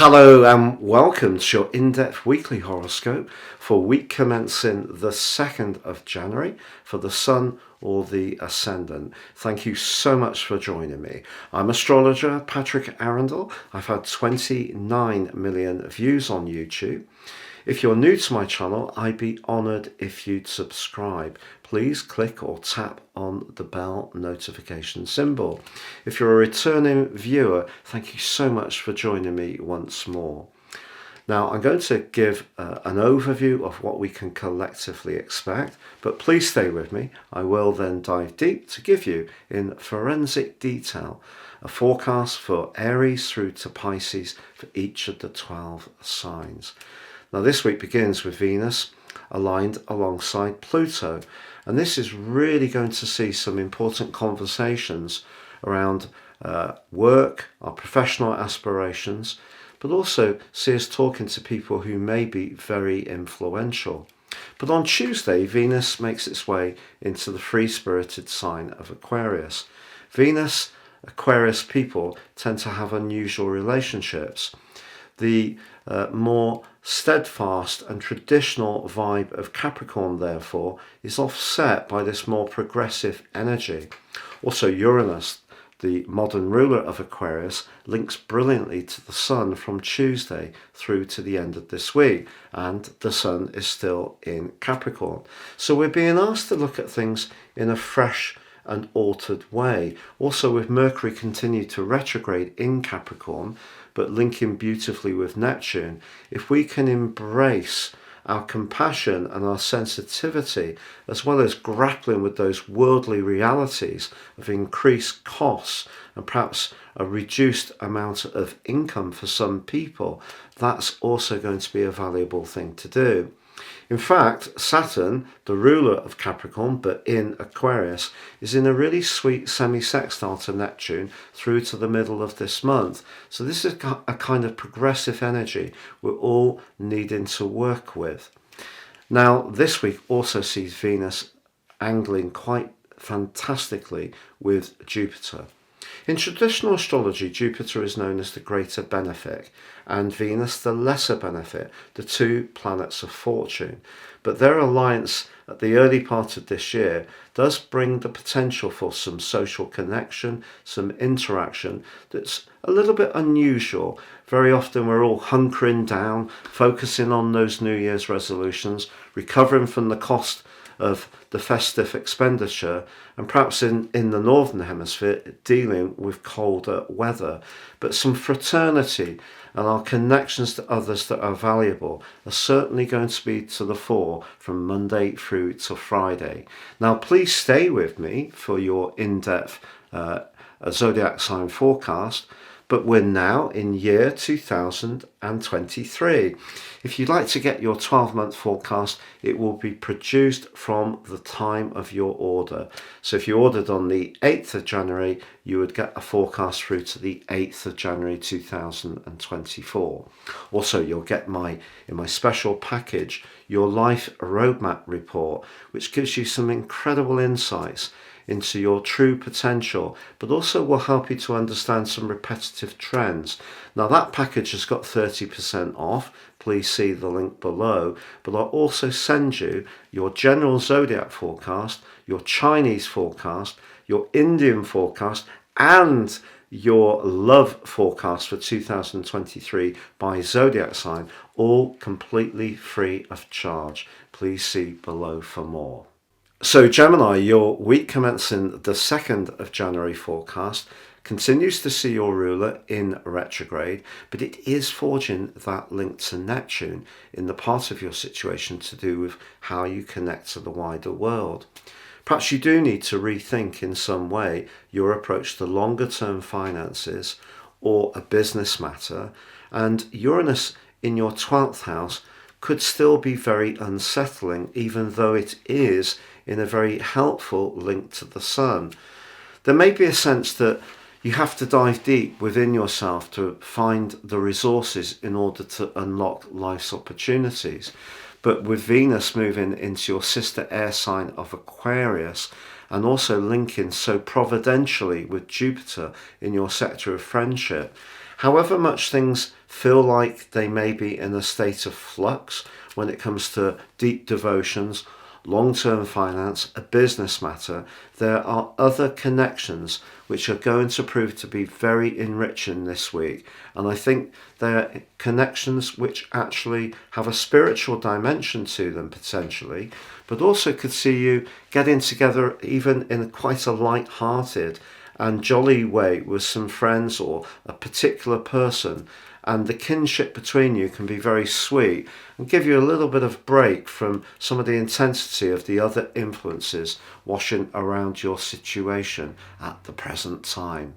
Hello and welcome to your in-depth weekly horoscope for week commencing the 2nd of January for the Sun or the Ascendant. Thank you so much for joining me. I'm astrologer Patrick Arundell. I've had 29 million views on YouTube. If you're new to my channel, I'd be honoured if you'd subscribe. Please click or tap on the bell notification symbol. If you're a returning viewer, thank you so much for joining me once more. Now, I'm going to give an overview of what we can collectively expect, but please stay with me. I will then dive deep to give you, in forensic detail, a forecast for Aries through to Pisces for each of the 12 signs. Now, this week begins with Venus aligned alongside Pluto, and this is really going to see some important conversations around work, our professional aspirations, but also see us talking to people who may be very influential. But on Tuesday, Venus makes its way into the free-spirited sign of Aquarius. Venus, Aquarius people tend to have unusual relationships. The more steadfast and traditional vibe of Capricorn, therefore, is offset by this more progressive energy. Also, Uranus, the modern ruler of Aquarius, links brilliantly to the Sun from Tuesday through to the end of this week, and the Sun is still in Capricorn. So we're being asked to look at things in a fresh and altered way. Also, with Mercury continued to retrograde in Capricorn, but linking beautifully with Neptune, if we can embrace our compassion and our sensitivity, as well as grappling with those worldly realities of increased costs and perhaps a reduced amount of income for some people, that's also going to be a valuable thing to do. In fact, Saturn, the ruler of Capricorn but in Aquarius, is in a really sweet semi-sextile to Neptune through to the middle of this month. So this is a kind of progressive energy we're all needing to work with. Now, this week also sees Venus angling quite fantastically with Jupiter. In traditional astrology, Jupiter is known as the greater benefic and Venus the lesser benefic, the two planets of fortune. But their alliance at the early part of this year does bring the potential for some social connection, some interaction that's a little bit unusual. Very often we're all hunkering down, focusing on those New Year's resolutions, recovering from the cost of the festive expenditure, and perhaps in the Northern Hemisphere dealing with colder weather. But some fraternity and our connections to others that are valuable are certainly going to be to the fore from Monday through to Friday. Now, please stay with me for your in-depth zodiac sign forecast. But we're now in year 2023. If you'd like to get your 12-month forecast, it will be produced from the time of your order. So if you ordered on the 8th of January, you would get a forecast through to the 8th of January 2024. Also, you'll get in my special package, your Life Roadmap Report, which gives you some incredible insights into your true potential, but also will help you to understand some repetitive trends. Now, that package has got 30% off. Please see the link below. But I'll also send you your general zodiac forecast, your Chinese forecast, your Indian forecast, and your love forecast for 2023 by zodiac sign, all completely free of charge. Please see below for more. So Gemini, your week commencing the 2nd of January forecast continues to see your ruler in retrograde, but it is forging that link to Neptune in the part of your situation to do with how you connect to the wider world. Perhaps you do need to rethink in some way your approach to longer term finances or a business matter, and Uranus in your 12th house could still be very unsettling, even though it is in a very helpful link to the Sun. There may be a sense that you have to dive deep within yourself to find the resources in order to unlock life's opportunities. But with Venus moving into your sister air sign of Aquarius and also linking so providentially with Jupiter in your sector of friendship, However much things feel like they may be in a state of flux when it comes to deep devotions, long-term finance, a business matter, there are other connections which are going to prove to be very enriching this week. And I think they're connections which actually have a spiritual dimension to them potentially, but also could see you getting together even in quite a light-hearted and jolly way with some friends or a particular person, and the kinship between you can be very sweet and give you a little bit of break from some of the intensity of the other influences washing around your situation at the present time.